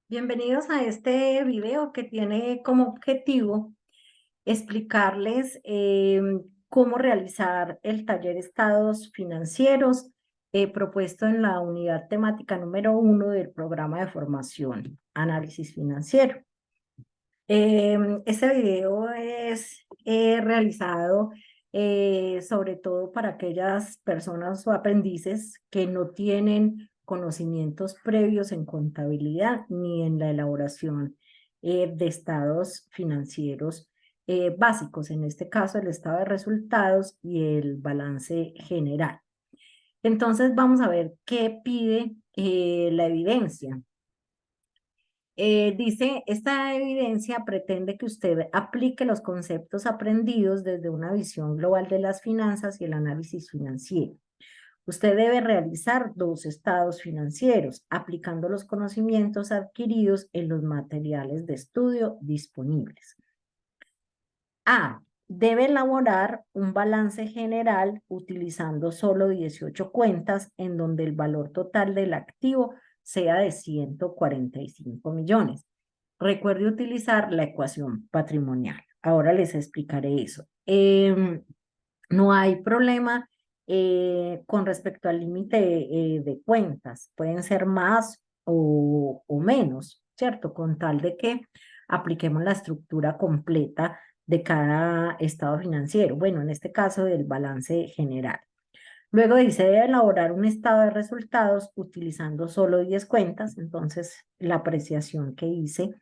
Bienvenidos a este video que tiene como objetivo explicarles cómo realizar el taller Estados Financieros propuesto en la unidad temática número 1 del programa de formación Análisis Financiero. Este video es realizado sobre todo para aquellas personas o aprendices que no tienen conocimientos previos en contabilidad ni en la elaboración de estados financieros básicos, en este caso el estado de resultados y el balance general. Entonces vamos a ver qué pide la evidencia. Dice, esta evidencia pretende que usted aplique los conceptos aprendidos desde una visión global de las finanzas y el análisis financiero. Usted debe realizar 2 estados financieros, aplicando los conocimientos adquiridos en los materiales de estudio disponibles. A. Debe elaborar un balance general utilizando solo 18 cuentas en donde el valor total del activo sea de 145 millones. Recuerde utilizar la ecuación patrimonial. Ahora les explicaré eso. No hay problema con respecto al límite de cuentas. Pueden ser más o menos, ¿cierto? Con tal de que apliquemos la estructura completa de cada estado financiero. Bueno, en este caso del balance general. Luego dice, debe elaborar un estado de resultados utilizando solo 10 cuentas. Entonces, la apreciación que hice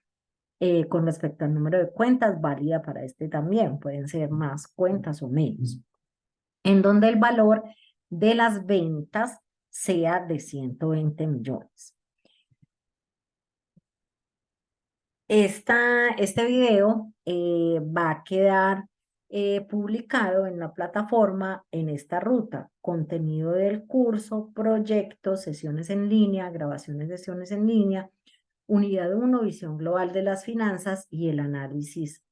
con respecto al número de cuentas válida para este también. Pueden ser más cuentas o menos. En donde el valor de las ventas sea de 120 millones. Este video va a quedar publicado en la plataforma en esta ruta, contenido del curso, proyectos, sesiones en línea, grabaciones de sesiones en línea, unidad 1, visión global de las finanzas y el análisis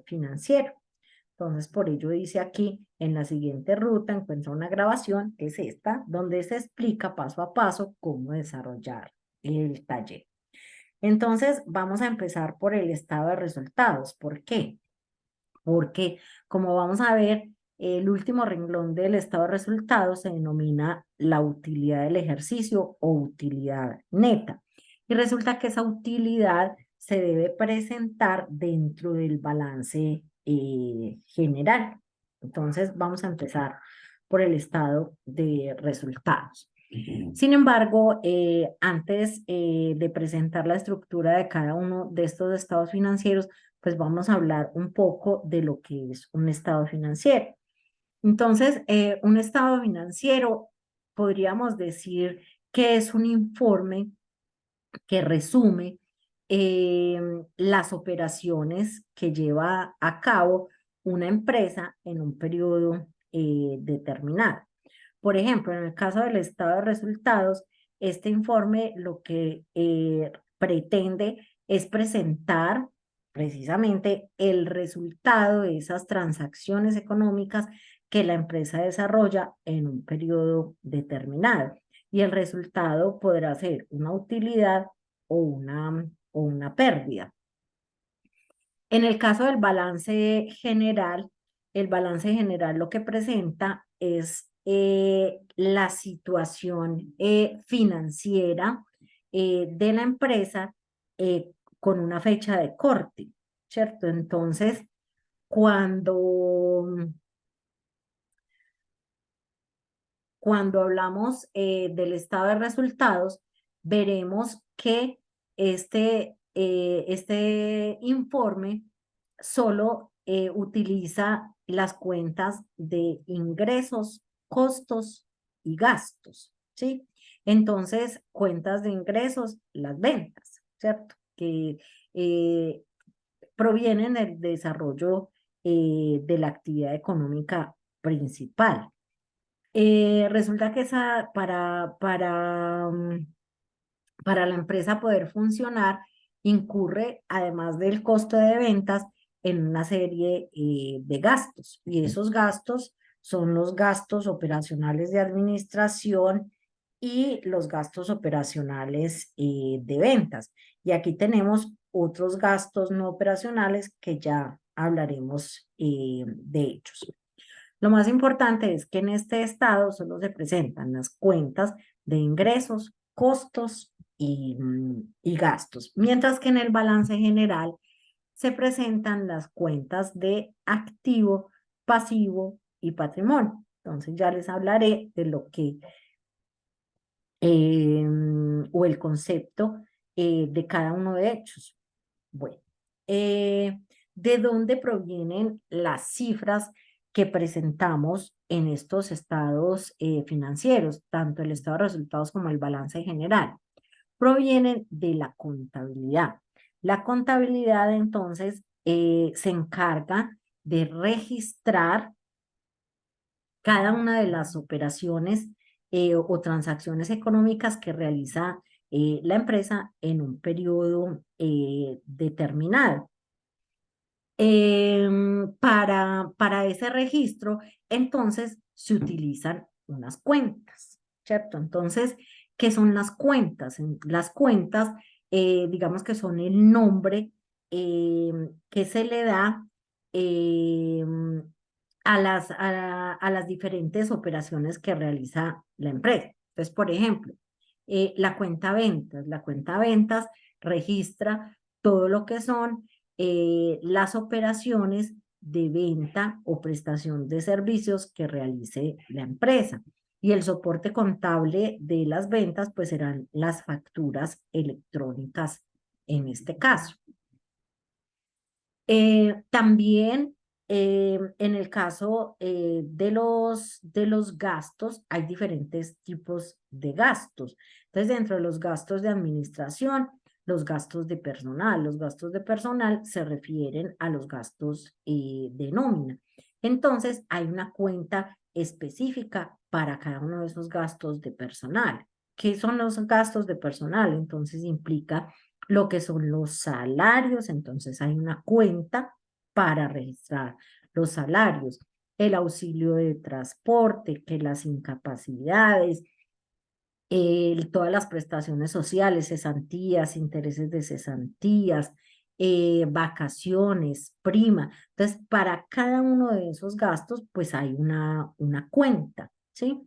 financiero. Entonces, por ello dice aquí, en la siguiente ruta encuentra una grabación, que es esta, donde se explica paso a paso cómo desarrollar el taller. Entonces, vamos a empezar por el estado de resultados. ¿Por qué? Porque, como vamos a ver, el último renglón del estado de resultados se denomina la utilidad del ejercicio o utilidad neta. Y resulta que esa utilidad se debe presentar dentro del balance general. Entonces, vamos a empezar por el estado de resultados. Sin embargo, antes de presentar la estructura de cada uno de estos estados financieros, pues vamos a hablar un poco de lo que es un estado financiero. Entonces, un estado financiero, podríamos decir que es un informe que resume las operaciones que lleva a cabo una empresa en un periodo determinado. Por ejemplo, en el caso del estado de resultados, este informe lo que pretende es presentar precisamente el resultado de esas transacciones económicas que la empresa desarrolla en un periodo determinado. Y el resultado podrá ser una utilidad o una pérdida. En el caso del balance general, el balance general lo que presenta es la situación financiera de la empresa con una fecha de corte, ¿cierto? Entonces, cuando, cuando hablamos del estado de resultados, veremos que este informe solo utiliza las cuentas de ingresos, costos y gastos, ¿sí? Entonces, cuentas de ingresos, las ventas, ¿cierto? Que provienen del desarrollo de la actividad económica principal. Resulta que para la empresa poder funcionar, incurre, además del costo de ventas, en una serie de gastos. Y esos gastos son los gastos operacionales de administración y los gastos operacionales de ventas. Y aquí tenemos otros gastos no operacionales que ya hablaremos de ellos. Lo más importante es que en este estado solo se presentan las cuentas de ingresos, costos y gastos, mientras que en el balance general se presentan las cuentas de activo, pasivo y patrimonio. Entonces ya les hablaré de lo que o el concepto de cada uno de ellos. Bueno, eh, ¿de dónde provienen las cifras que presentamos en estos estados financieros, tanto el estado de resultados como el balance general? Provienen de la contabilidad. La contabilidad entonces se encarga de registrar cada una de las operaciones o transacciones económicas que realiza la empresa en un periodo determinado. Para ese registro, entonces se utilizan unas cuentas, ¿cierto? Entonces, ¿qué son las cuentas? Las cuentas, digamos que son el nombre que se le da eh, a las diferentes operaciones que realiza la empresa. Entonces, por ejemplo, la cuenta ventas registra todo lo que son las operaciones de venta o prestación de servicios que realice la empresa. Y el soporte contable de las ventas, pues serán las facturas electrónicas en este caso. También en el caso de los gastos, hay diferentes tipos de gastos. Entonces, dentro de los gastos de administración, los gastos de personal. Los gastos de personal se refieren a los gastos de nómina. Entonces, hay una cuenta específica para cada uno de esos gastos de personal. ¿Qué son los gastos de personal? Entonces, implica lo que son los salarios, entonces hay una cuenta para registrar los salarios, el auxilio de transporte, que las incapacidades, todas las prestaciones sociales, cesantías, intereses de cesantías, vacaciones, prima. Entonces, para cada uno de esos gastos, pues hay una cuenta, ¿sí?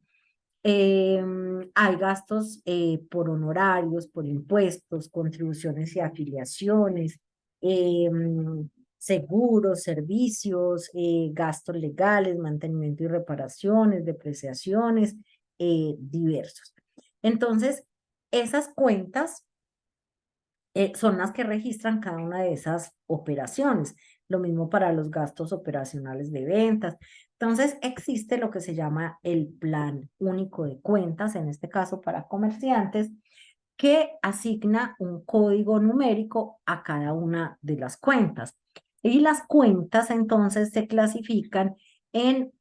Hay gastos por honorarios, por impuestos, contribuciones y afiliaciones, seguros, servicios, gastos legales, mantenimiento y reparaciones, depreciaciones, diversos. Entonces, esas cuentas son las que registran cada una de esas operaciones. Lo mismo para los gastos operacionales de ventas. Entonces, existe lo que se llama el plan único de cuentas, en este caso para comerciantes, que asigna un código numérico a cada una de las cuentas. Y las cuentas entonces se clasifican en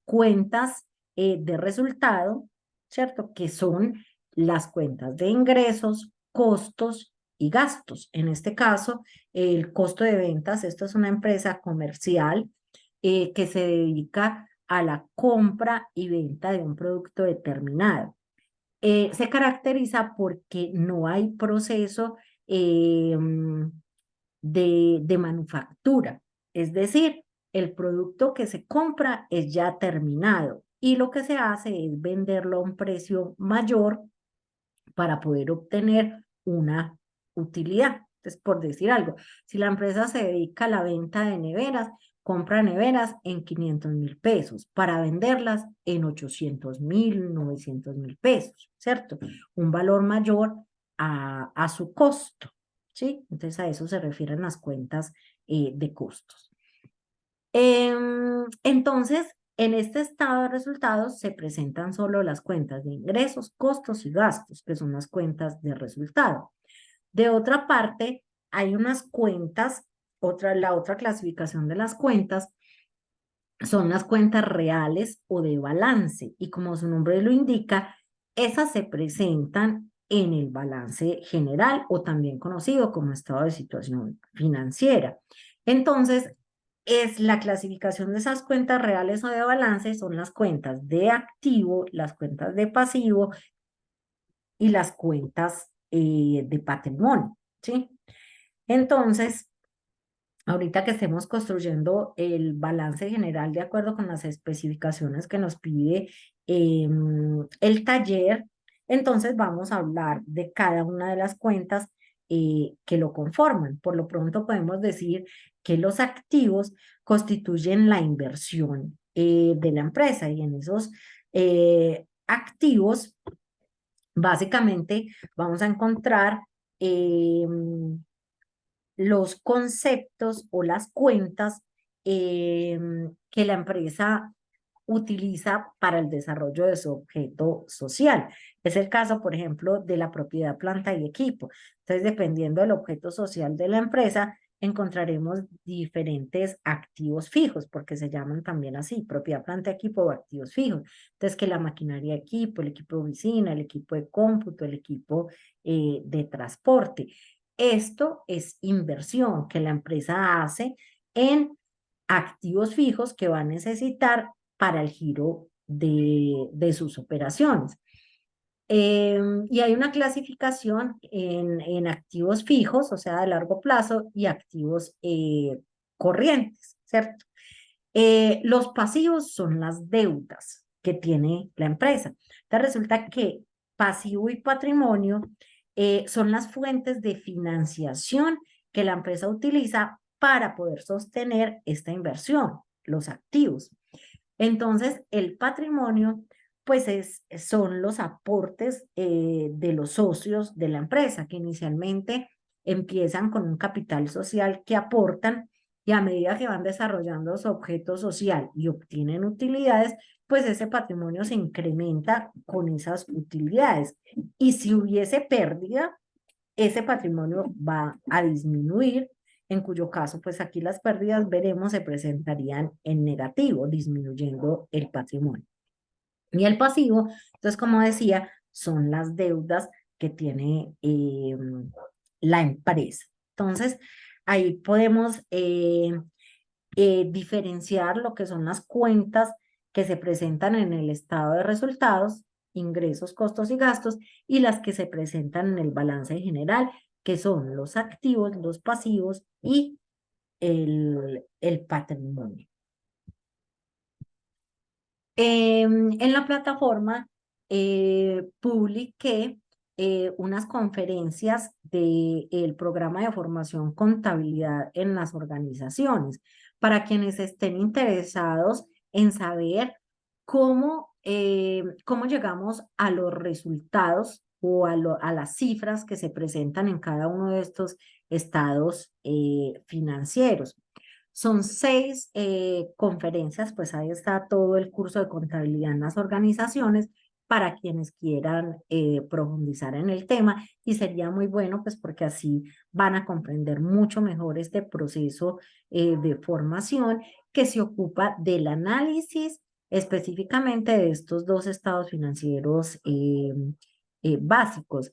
cuentas de resultado, ¿cierto? Que son las cuentas de ingresos, costos y gastos. En este caso, el costo de ventas, esto es una empresa comercial que se dedica a la compra y venta de un producto determinado. Se caracteriza porque no hay proceso de manufactura, es decir, el producto que se compra es ya terminado y lo que se hace es venderlo a un precio mayor para poder obtener una utilidad. Entonces, por decir algo, si la empresa se dedica a la venta de neveras, compra neveras en 500.000 pesos para venderlas en 800.000, 900.000 pesos, ¿cierto? Un valor mayor a su costo, ¿sí? Entonces, a eso se refieren las cuentas de costos. Entonces, en este estado de resultados se presentan solo las cuentas de ingresos, costos y gastos, que son las cuentas de resultado. De otra parte, hay unas cuentas, la otra clasificación de las cuentas son las cuentas reales o de balance. Y como su nombre lo indica, esas se presentan en el balance general o también conocido como estado de situación financiera. Entonces, es la clasificación de esas cuentas reales o de balance, son las cuentas de activo, las cuentas de pasivo y las cuentas de patrimonio, ¿sí? Entonces, ahorita que estemos construyendo el balance general de acuerdo con las especificaciones que nos pide el taller, entonces vamos a hablar de cada una de las cuentas que lo conforman. Por lo pronto podemos decir que los activos constituyen la inversión de la empresa y en esos activos básicamente vamos a encontrar los conceptos o las cuentas que la empresa utiliza para el desarrollo de su objeto social. Es el caso, por ejemplo, de la propiedad, planta y equipo. Entonces, dependiendo del objeto social de la empresa, encontraremos diferentes activos fijos, porque se llaman también así, propiedad, planta, equipo o activos fijos. Entonces, que la maquinaria de equipo, el equipo de oficina, el equipo de cómputo, el equipo de transporte. Esto es inversión que la empresa hace en activos fijos que va a necesitar para el giro de sus operaciones. Y hay una clasificación en activos fijos, o sea, de largo plazo, y activos corrientes, ¿cierto? Los pasivos son las deudas que tiene la empresa. Entonces resulta que pasivo y patrimonio son las fuentes de financiación que la empresa utiliza para poder sostener esta inversión, los activos. Entonces, el patrimonio, pues son los aportes de los socios de la empresa, que inicialmente empiezan con un capital social que aportan y a medida que van desarrollando su objeto social y obtienen utilidades, pues ese patrimonio se incrementa con esas utilidades. Y si hubiese pérdida, ese patrimonio va a disminuir, en cuyo caso, pues aquí las pérdidas, veremos, se presentarían en negativo, disminuyendo el patrimonio. Y el pasivo, entonces, como decía, son las deudas que tiene la empresa. Entonces, ahí podemos diferenciar lo que son las cuentas que se presentan en el estado de resultados, ingresos, costos y gastos, y las que se presentan en el balance general, que son los activos, los pasivos y el patrimonio. En la plataforma publiqué unas conferencias del programa de formación contabilidad en las organizaciones para quienes estén interesados en saber cómo llegamos a los resultados o a las cifras que se presentan en cada uno de estos estados financieros. Son 6 conferencias, pues ahí está todo el curso de contabilidad en las organizaciones para quienes quieran profundizar en el tema y sería muy bueno pues porque así van a comprender mucho mejor este proceso de formación que se ocupa del análisis específicamente de estos dos estados financieros básicos.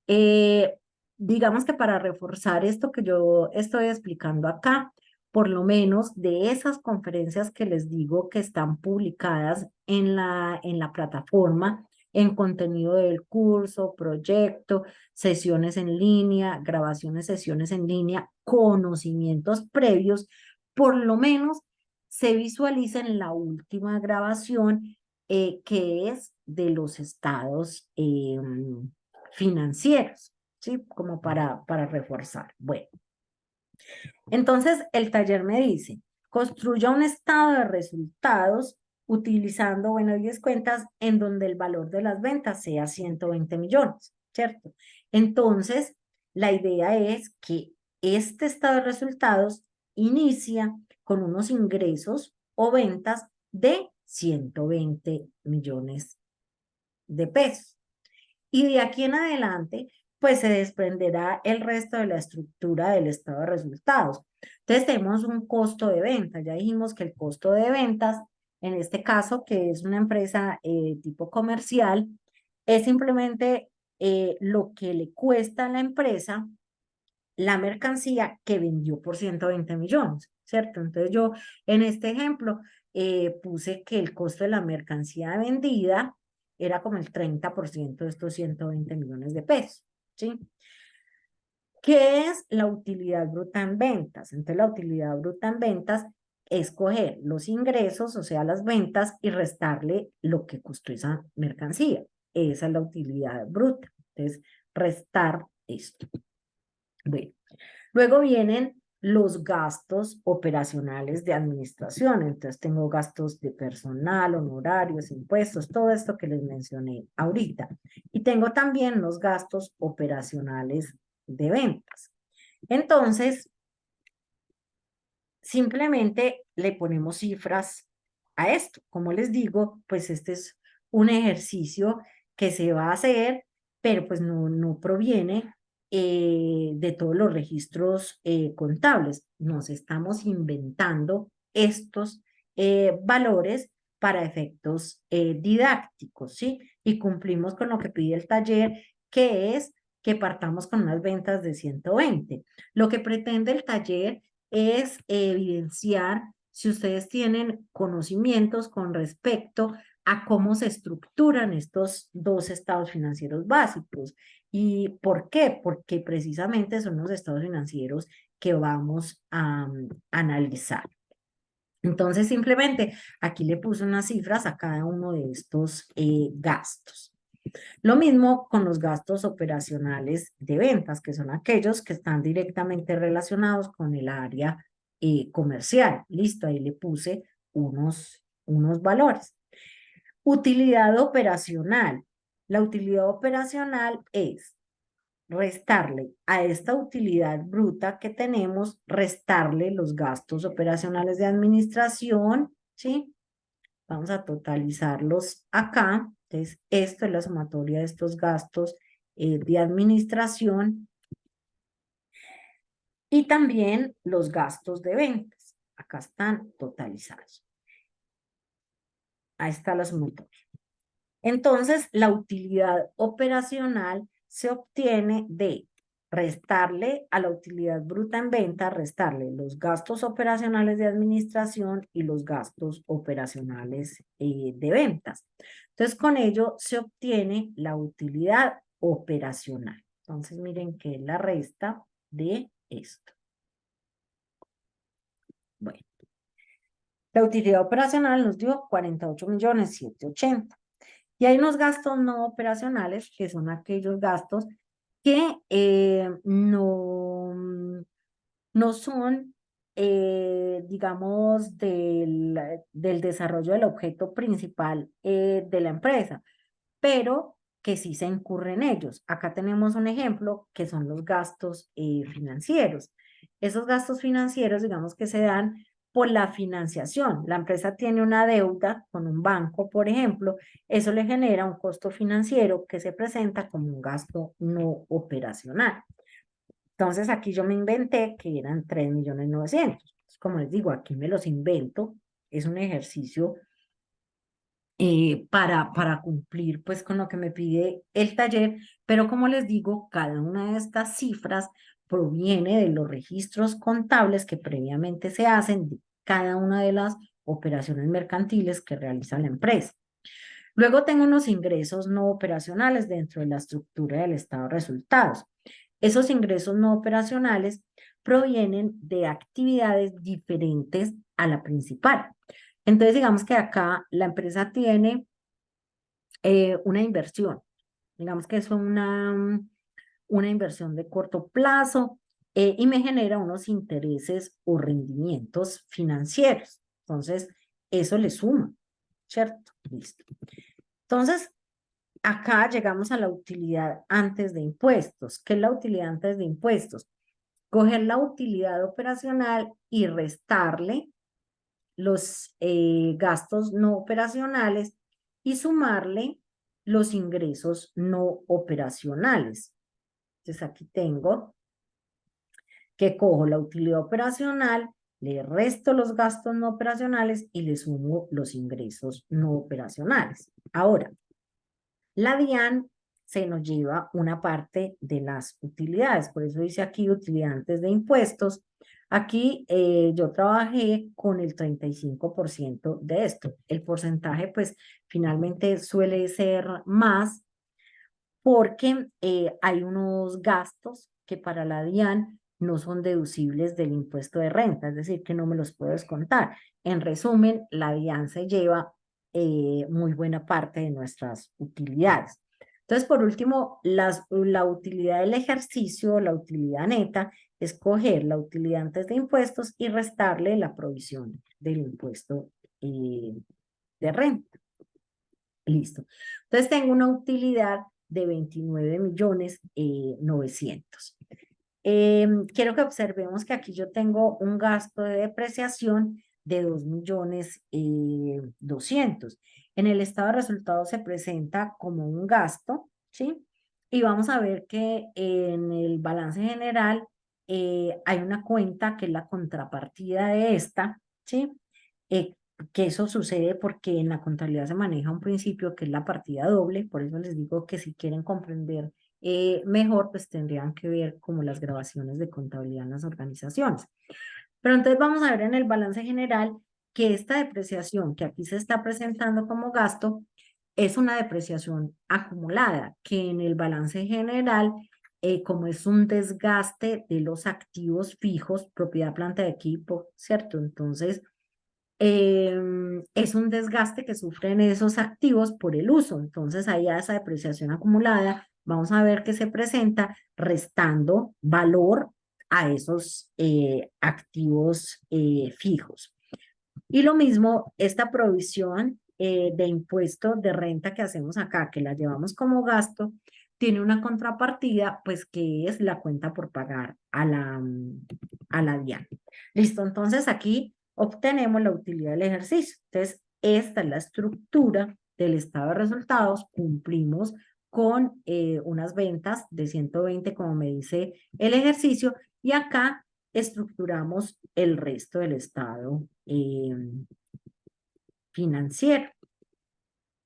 Eh, digamos que para reforzar esto que yo estoy explicando acá, por lo menos de esas conferencias que les digo que están publicadas en la plataforma, en contenido del curso, proyecto, sesiones en línea, grabaciones, sesiones en línea, conocimientos previos, por lo menos se visualiza en la última grabación que es de los estados financieros, ¿sí? Como para reforzar. Bueno. Entonces, el taller me dice, construya un estado de resultados utilizando, bueno, 10 cuentas en donde el valor de las ventas sea 120 millones, ¿cierto? Entonces, la idea es que este estado de resultados inicia con unos ingresos o ventas de 120 millones de pesos. Y de aquí en adelante, pues se desprenderá el resto de la estructura del estado de resultados. Entonces tenemos un costo de venta. Ya dijimos que el costo de ventas, en este caso, que es una empresa tipo comercial, es simplemente lo que le cuesta a la empresa la mercancía que vendió por 120 millones, ¿cierto? Entonces yo en este ejemplo puse que el costo de la mercancía vendida era como el 30% de estos 120 millones de pesos, ¿sí? ¿Qué es la utilidad bruta en ventas? Entonces, la utilidad bruta en ventas es coger los ingresos, o sea, las ventas, y restarle lo que costó esa mercancía. Esa es la utilidad bruta. Entonces, restar esto. Bueno, luego vienen los gastos operacionales de administración. Entonces, tengo gastos de personal, honorarios, impuestos, todo esto que les mencioné ahorita. Y tengo también los gastos operacionales de ventas. Entonces, simplemente le ponemos cifras a esto. Como les digo, pues este es un ejercicio que se va a hacer, pero pues no proviene de todos los registros contables. Nos estamos inventando estos valores para efectos didácticos, ¿sí? Y cumplimos con lo que pide el taller, que es que partamos con unas ventas de 120. Lo que pretende el taller es evidenciar si ustedes tienen conocimientos con respecto a cómo se estructuran estos dos estados financieros básicos. ¿Y por qué? Porque precisamente son los estados financieros que vamos a analizar. Entonces, simplemente aquí le puse unas cifras a cada uno de estos gastos. Lo mismo con los gastos operacionales de ventas, que son aquellos que están directamente relacionados con el área comercial. Listo, ahí le puse unos valores. Utilidad operacional. La utilidad operacional es restarle a esta utilidad bruta que tenemos, restarle los gastos operacionales de administración, ¿sí? Vamos a totalizarlos acá. Entonces, esto es la sumatoria de estos gastos de administración y también los gastos de ventas. Acá están totalizados. Ahí está la sumatoria. Entonces, la utilidad operacional se obtiene de restarle a la utilidad bruta en venta, restarle los gastos operacionales de administración y los gastos operacionales de ventas. Entonces, con ello se obtiene la utilidad operacional. Entonces, miren que es la resta de esto. Bueno, la utilidad operacional nos dio 48.780.000. Y hay unos gastos no operacionales, que son aquellos gastos que no son, digamos, del desarrollo del objeto principal de la empresa, pero que sí se incurren ellos. Acá tenemos un ejemplo que son los gastos financieros. Esos gastos financieros, digamos que se dan por la financiación. La empresa tiene una deuda con un banco, por ejemplo, eso le genera un costo financiero que se presenta como un gasto no operacional. Entonces aquí yo me inventé que eran 3.900.000. Como les digo, aquí me los invento. Es un ejercicio para cumplir pues con lo que me pide el taller, pero como les digo, cada una de estas cifras proviene de los registros contables que previamente se hacen de cada una de las operaciones mercantiles que realiza la empresa. Luego tengo unos ingresos no operacionales dentro de la estructura del estado de resultados. Esos ingresos no operacionales provienen de actividades diferentes a la principal. Entonces, digamos que acá la empresa tiene una inversión, digamos que es una inversión de corto plazo y me genera unos intereses o rendimientos financieros. Entonces, eso le suma, ¿cierto? Listo. Entonces, acá llegamos a la utilidad antes de impuestos. ¿Qué es la utilidad antes de impuestos? Coger la utilidad operacional y restarle los gastos no operacionales y sumarle los ingresos no operacionales. Entonces aquí tengo que cojo la utilidad operacional, le resto los gastos no operacionales y le sumo los ingresos no operacionales. Ahora, la DIAN se nos lleva una parte de las utilidades. Por eso dice aquí utilidad antes de impuestos. Aquí yo trabajé con el 35% de esto. El porcentaje pues finalmente suele ser más porque hay unos gastos que para la DIAN no son deducibles del impuesto de renta, es decir, que no me los puedo descontar. En resumen, la DIAN se lleva muy buena parte de nuestras utilidades. Entonces, por último, la utilidad del ejercicio, la utilidad neta, es coger la utilidad antes de impuestos y restarle la provisión del impuesto de renta. Listo. Entonces tengo una utilidad de 29.900.000. Quiero que observemos que aquí yo tengo un gasto de depreciación de 2.200.000. En el estado de resultados se presenta como un gasto, ¿sí? Y vamos a ver que en el balance general hay una cuenta que es la contrapartida de esta, ¿sí? Que eso sucede porque en la contabilidad se maneja un principio que es la partida doble, por eso les digo que si quieren comprender mejor, pues tendrían que ver como las grabaciones de contabilidad en las organizaciones. Pero entonces vamos a ver en el balance general que esta depreciación que aquí se está presentando como gasto es una depreciación acumulada, que en el balance general, como es un desgaste de los activos fijos, propiedad, planta de equipo, ¿cierto? Entonces, es un desgaste que sufren esos activos por el uso. Entonces, ahí a esa depreciación acumulada, vamos a ver que se presenta restando valor a esos activos fijos. Y lo mismo, esta provisión de impuesto de renta que hacemos acá, que la llevamos como gasto, tiene una contrapartida, pues que es la cuenta por pagar a la DIAN. Listo, entonces aquí obtenemos la utilidad del ejercicio. Entonces, esta es la estructura del estado de resultados. Cumplimos con unas ventas de 120, como me dice el ejercicio, y acá estructuramos el resto del estado financiero.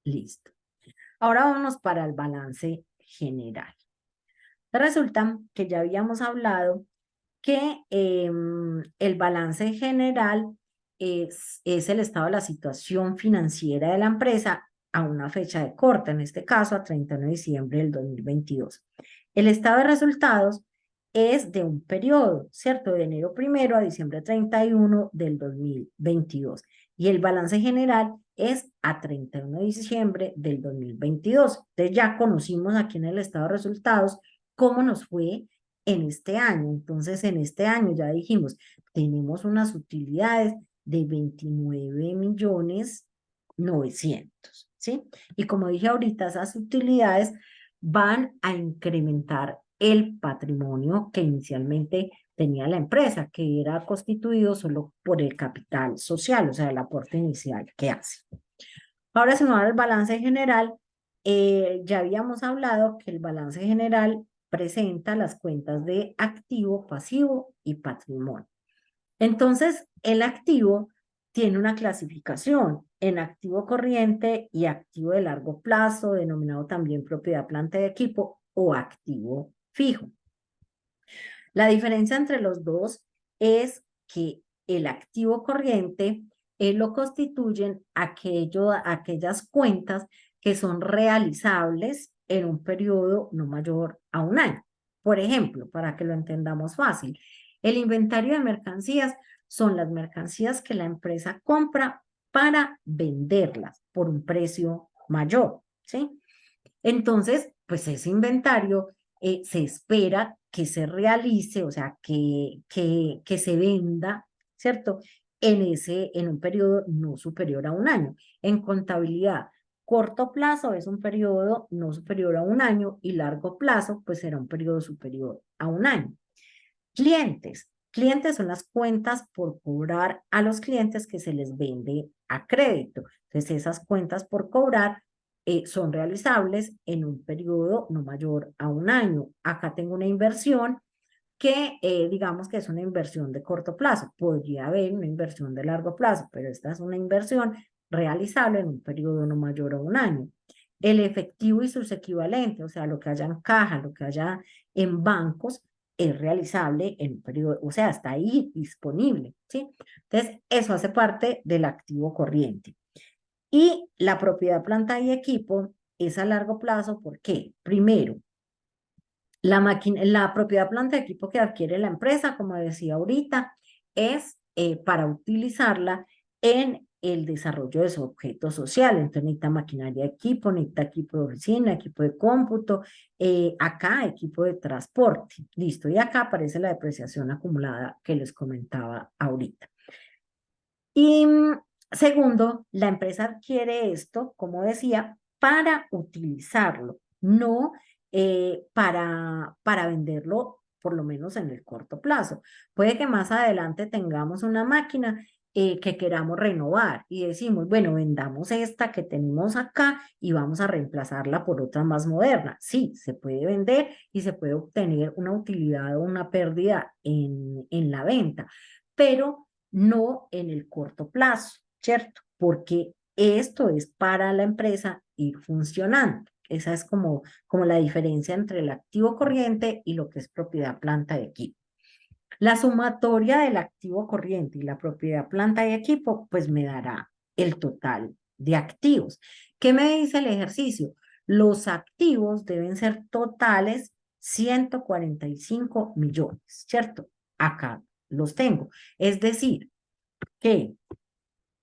Listo. Ahora vamos para el balance general. Resulta que ya habíamos hablado que el balance general es el estado de la situación financiera de la empresa a una fecha de corte, en este caso a 31 de diciembre del 2022. El estado de resultados es de un periodo, ¿cierto? De enero 1 a diciembre 31 del 2022. Y el balance general es a 31 de diciembre del 2022. Entonces ya conocimos aquí en el estado de resultados cómo nos fue en este año. Entonces, en este año ya dijimos, tenemos unas utilidades de 29.900.000, ¿sí? Y como dije ahorita, esas utilidades van a incrementar el patrimonio que inicialmente tenía la empresa, que era constituido solo por el capital social, o sea, el aporte inicial que hace. Ahora se nos va al balance general. Ya habíamos hablado que el balance general presenta las cuentas de activo, pasivo y patrimonio. Entonces, el activo tiene una clasificación en activo corriente y activo de largo plazo, denominado también propiedad, planta de equipo o activo fijo. La diferencia entre los dos es que el activo corriente lo constituyen aquellas cuentas que son realizables en un periodo no mayor a un año. Por ejemplo, para que lo entendamos fácil, el inventario de mercancías son las mercancías que la empresa compra para venderlas por un precio mayor, ¿sí? Entonces, pues ese inventario se espera que se realice, o sea, que se venda, ¿cierto? En un periodo no superior a un año. En contabilidad, corto plazo es un periodo no superior a un año y largo plazo, pues será un periodo superior a un año. Clientes. Clientes son las cuentas por cobrar a los clientes que se les vende a crédito. Entonces, esas cuentas por cobrar son realizables en un periodo no mayor a un año. Acá tengo una inversión que digamos que es una inversión de corto plazo. Podría haber una inversión de largo plazo, pero esta es una inversión realizable en un periodo no mayor a un año. El efectivo y sus equivalentes, o sea, lo que haya en caja, lo que haya en bancos, es realizable en un periodo, o sea, está ahí disponible, ¿sí? Entonces, eso hace parte del activo corriente. Y la propiedad, planta y equipo es a largo plazo, ¿por qué? Primero, la máquina, la propiedad, planta y equipo que adquiere la empresa, como decía ahorita, es para utilizarla en el desarrollo de su objeto social. Entonces necesita maquinaria, necesita equipo de oficina, equipo de cómputo, acá equipo de transporte. Listo. Y acá aparece la depreciación acumulada que les comentaba ahorita. Y segundo, la empresa adquiere esto, como decía, para utilizarlo, no para venderlo, por lo menos en el corto plazo. Puede que más adelante tengamos una máquina que queramos renovar y decimos, bueno, vendamos esta que tenemos acá y vamos a reemplazarla por otra más moderna. Sí, se puede vender y se puede obtener una utilidad o una pérdida en la venta, pero no en el corto plazo, ¿cierto? Porque esto es para la empresa ir funcionando. Esa es como la diferencia entre el activo corriente y lo que es propiedad, planta y equipo. La sumatoria del activo corriente y la propiedad, planta y equipo, pues me dará el total de activos. ¿Qué me dice el ejercicio? Los activos deben ser totales 145 millones, ¿cierto? Acá los tengo. Es decir, que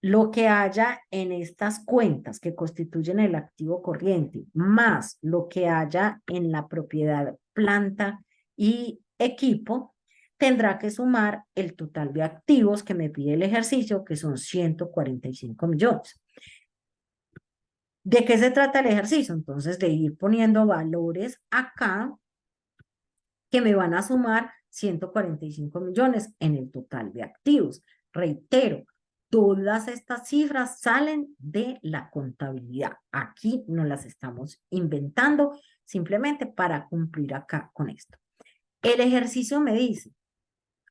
lo que haya en estas cuentas que constituyen el activo corriente, más lo que haya en la propiedad, planta y equipo, tendrá que sumar el total de activos que me pide el ejercicio, que son 145 millones. ¿De qué se trata el ejercicio? Entonces, de ir poniendo valores acá que me van a sumar 145 millones en el total de activos. Reitero, todas estas cifras salen de la contabilidad. Aquí no las estamos inventando simplemente para cumplir acá con esto. El ejercicio me dice,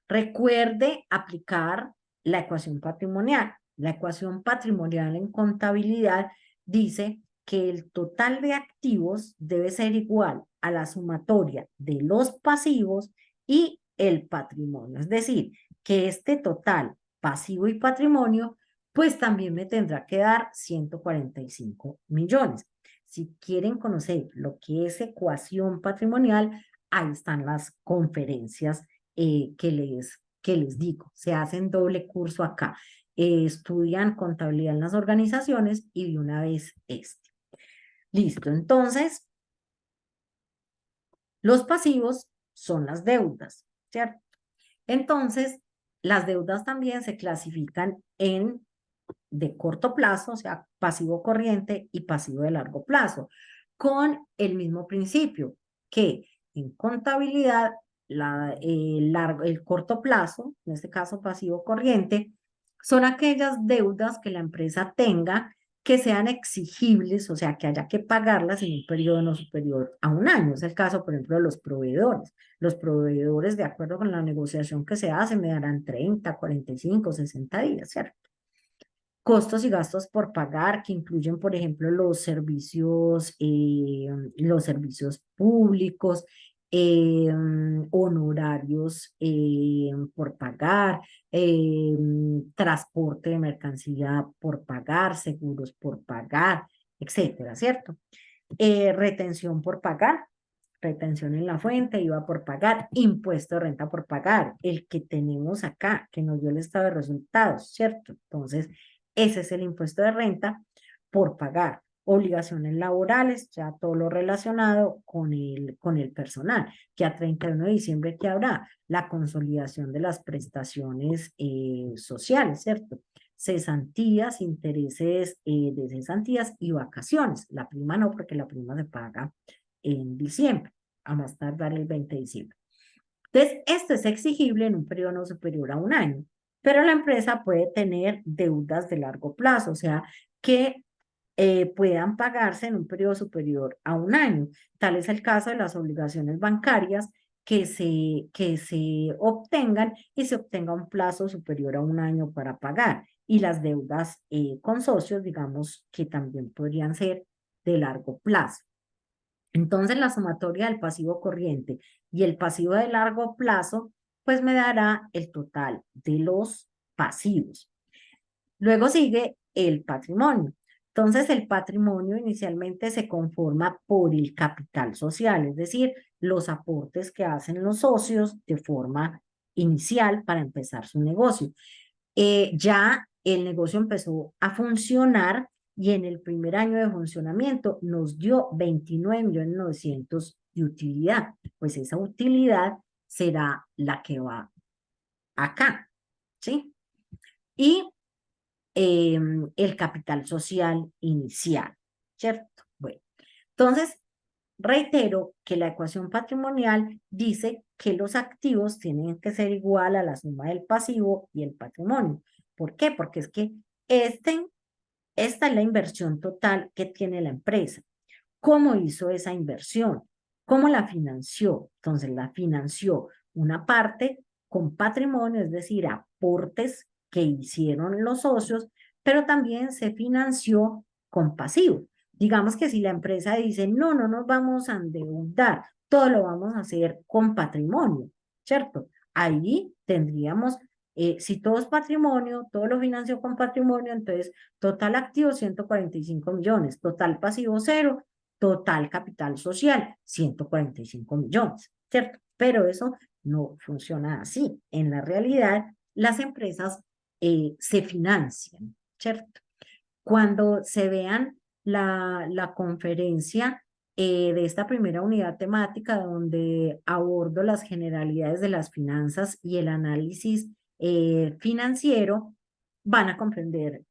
recuerde aplicar la ecuación patrimonial. La ecuación patrimonial en contabilidad dice que el total de activos debe ser igual a la sumatoria de los pasivos y el patrimonio. Es decir, que este total pasivo y patrimonio, pues también me tendrá que dar 145 millones. Si quieren conocer lo que es ecuación patrimonial, ahí están las conferencias que les digo. Se hacen doble curso acá. Estudian contabilidad en las organizaciones y de una vez este. Listo, entonces, los pasivos son las deudas, ¿cierto? Entonces, las deudas también se clasifican en de corto plazo, o sea, pasivo corriente y pasivo de largo plazo, con el mismo principio que en contabilidad el corto plazo, en este caso pasivo corriente, son aquellas deudas que la empresa tenga que sean exigibles, o sea, que haya que pagarlas en un periodo no superior a un año. Es el caso, por ejemplo, de los proveedores. Los proveedores, de acuerdo con la negociación que se hace, me darán 30, 45, 60 días, ¿cierto? Costos y gastos por pagar, que incluyen, por ejemplo, los servicios públicos, honorarios por pagar, transporte de mercancía por pagar, seguros por pagar, etcétera, ¿cierto? Retención por pagar, retención en la fuente, IVA por pagar, impuesto de renta por pagar, el que tenemos acá, que nos dio el estado de resultados, ¿cierto? Entonces, ese es el impuesto de renta por pagar. Obligaciones laborales, ya todo lo relacionado con el personal, que a 31 de diciembre que habrá la consolidación de las prestaciones sociales, ¿cierto? Cesantías, intereses de cesantías y vacaciones. La prima no, porque la prima se paga en diciembre, a más tardar el 20 de diciembre. Entonces, esto es exigible en un periodo no superior a un año, pero la empresa puede tener deudas de largo plazo, o sea, que puedan pagarse en un periodo superior a un año. Tal es el caso de las obligaciones bancarias que se obtengan y se obtenga un plazo superior a un año para pagar. Y las deudas con socios, digamos, que también podrían ser de largo plazo. Entonces, la sumatoria del pasivo corriente y el pasivo de largo plazo, pues me dará el total de los pasivos. Luego sigue el patrimonio. Entonces, el patrimonio inicialmente se conforma por el capital social, es decir, los aportes que hacen los socios de forma inicial para empezar su negocio. Ya el negocio empezó a funcionar y en el primer año de funcionamiento nos dio 29.900.000 de utilidad. Pues esa utilidad será la que va acá, ¿sí? Y el capital social inicial, ¿cierto? Bueno, entonces, reitero que la ecuación patrimonial dice que los activos tienen que ser igual a la suma del pasivo y el patrimonio. ¿Por qué? Porque es que esta es la inversión total que tiene la empresa. ¿Cómo hizo esa inversión? ¿Cómo la financió? Entonces la financió una parte con patrimonio, es decir, aportes que hicieron los socios, pero también se financió con pasivo. Digamos que si la empresa dice, no, no nos vamos a endeudar, todo lo vamos a hacer con patrimonio, ¿cierto? Ahí tendríamos, si todo es patrimonio, todo lo financió con patrimonio, entonces total activo 145 millones, total pasivo 0, total capital social 145 millones, ¿cierto? Pero eso no funciona así. En la realidad, las empresas se financian, ¿cierto? Cuando se vean la conferencia de esta primera unidad temática donde abordo las generalidades de las finanzas y el análisis financiero, van a comprender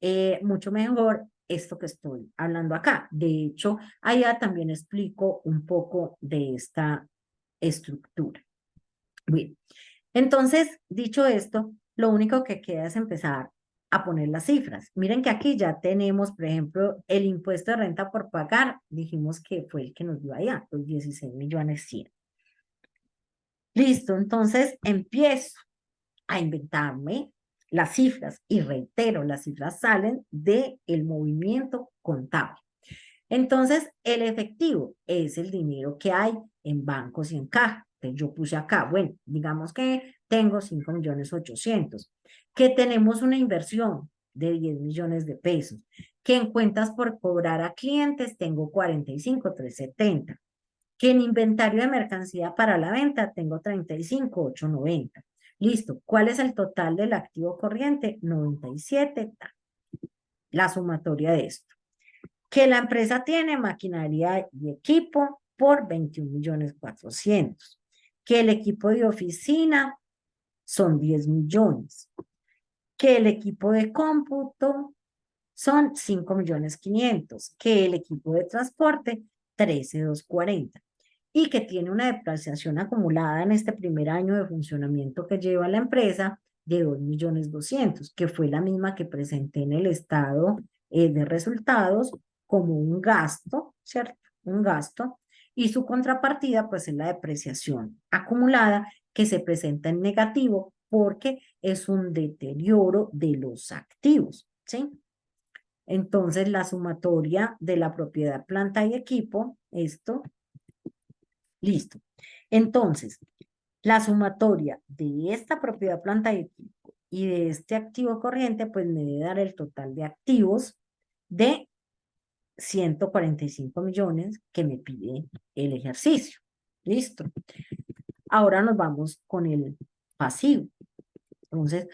mucho mejor esto que estoy hablando acá. De hecho, allá también explico un poco de esta estructura. Bien, entonces, dicho esto, lo único que queda es empezar a poner las cifras. Miren que aquí ya tenemos, por ejemplo, el impuesto de renta por pagar, dijimos que fue el que nos dio allá, los 16.100.000. Listo, entonces empiezo a inventarme las cifras y reitero, las cifras salen del movimiento contable. Entonces, el efectivo es el dinero que hay en bancos y en caja. Entonces, yo puse acá, bueno, digamos que tengo 5.800.000, que tenemos una inversión de 10 millones de pesos, que en cuentas por cobrar a clientes tengo 45.370, que en inventario de mercancía para la venta tengo 35.890. Listo, ¿cuál es el total del activo corriente? 97, la sumatoria de esto. Que la empresa tiene maquinaria y equipo por 21.400.000. Que el equipo de oficina son 10 millones. Que el equipo de cómputo son 5.500.000. Que el equipo de transporte 13.240. Y que tiene una depreciación acumulada en este primer año de funcionamiento que lleva la empresa de 2.200.000, que fue la misma que presenté en el estado de resultados como un gasto, ¿cierto? Un gasto. Y su contrapartida, pues, es la depreciación acumulada que se presenta en negativo porque es un deterioro de los activos, ¿sí? Entonces, la sumatoria de la propiedad, planta y equipo, esto, listo. Entonces, la sumatoria de esta propiedad, planta y equipo y de este activo corriente, pues me debe dar el total de activos de 145 millones que me pide el ejercicio. Listo. Ahora nos vamos con el pasivo. Entonces,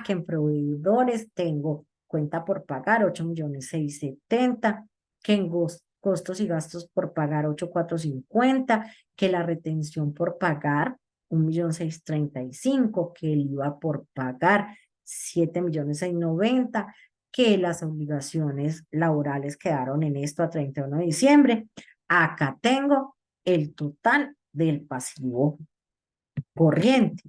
que en proveedores tengo cuenta por pagar 8.670.000, que en costos y gastos por pagar 8.450.000, que la retención por pagar 1.635.000, que el IVA por pagar 7.690.000, que las obligaciones laborales quedaron en esto a 31 de diciembre. Acá tengo el total del pasivo corriente.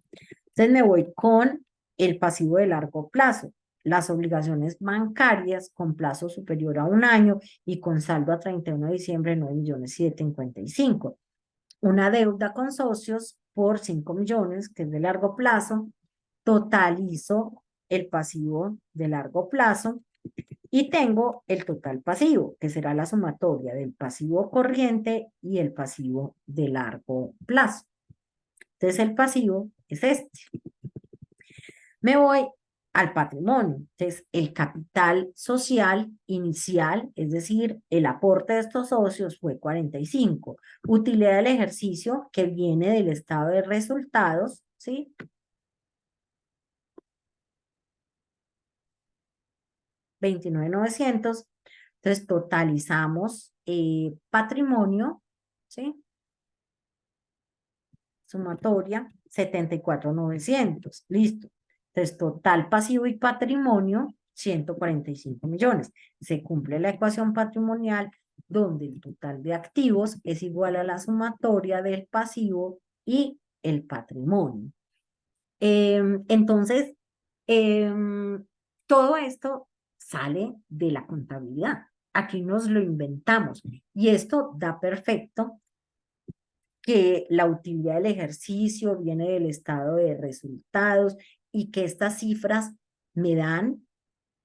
Entonces me voy con el pasivo de largo plazo, las obligaciones bancarias con plazo superior a un año y con saldo a 31 de diciembre 9.755.000. Una deuda con socios por 5 millones, que es de largo plazo, totalizo el pasivo de largo plazo Y tengo el total pasivo, que será la sumatoria del pasivo corriente y el pasivo de largo plazo. Entonces el pasivo es este. Me voy al patrimonio. Entonces, el capital social inicial, es decir, el aporte de estos socios fue 45. Utilidad del ejercicio que viene del estado de resultados, ¿sí? 29.900. Entonces, totalizamos patrimonio, ¿sí? Sumatoria, 74.900. Listo. Entonces, total pasivo y patrimonio, 145 millones. Se cumple la ecuación patrimonial donde el total de activos es igual a la sumatoria del pasivo y el patrimonio. Entonces, todo esto sale de la contabilidad. Aquí nos lo inventamos y esto da perfecto que la utilidad del ejercicio viene del estado de resultados y que estas cifras me dan,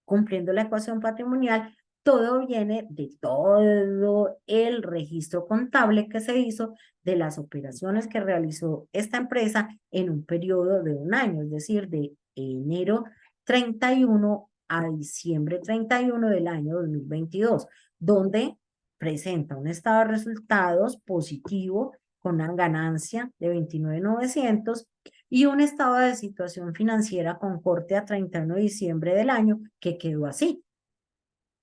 cumpliendo la ecuación patrimonial, todo viene de todo el registro contable que se hizo de las operaciones que realizó esta empresa en un periodo de un año, es decir, de enero 31 a diciembre 31 del año 2022, donde presenta un estado de resultados positivo con una ganancia de 29.900 y un estado de situación financiera con corte a 31 de diciembre del año que quedó así.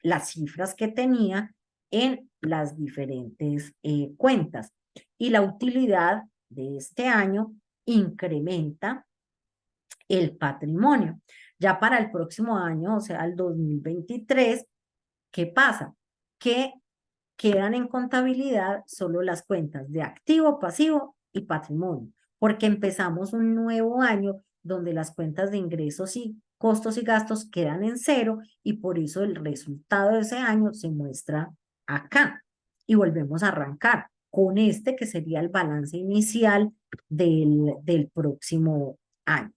Las cifras que tenía en las diferentes cuentas. Y la utilidad de este año incrementa el patrimonio. Ya para el próximo año, o sea, el 2023, ¿qué pasa? Que quedan en contabilidad solo las cuentas de activo, pasivo y patrimonio, porque empezamos un nuevo año donde las cuentas de ingresos y costos y gastos quedan en cero y por eso el resultado de ese año se muestra acá. Y volvemos a arrancar con este que sería el balance inicial del próximo año.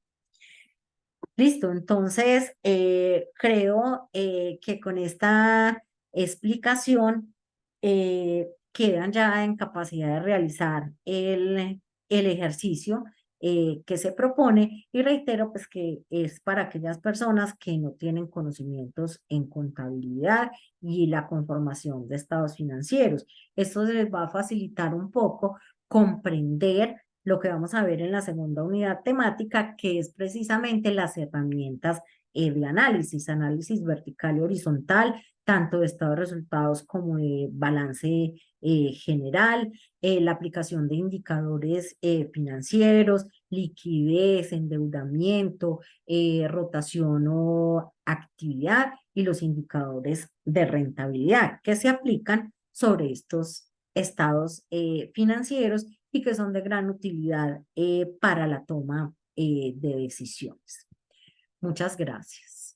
Listo, entonces creo que con esta explicación quedan ya en capacidad de realizar el ejercicio que se propone y reitero pues que es para aquellas personas que no tienen conocimientos en contabilidad y la conformación de estados financieros. Esto les va a facilitar un poco comprender lo que vamos a ver en la segunda unidad temática, que es precisamente las herramientas de análisis, análisis vertical y horizontal, tanto de estado de resultados como de balance general, la aplicación de indicadores financieros, liquidez, endeudamiento, rotación o actividad y los indicadores de rentabilidad que se aplican sobre estos estados financieros y que son de gran utilidad para la toma de decisiones. Muchas gracias.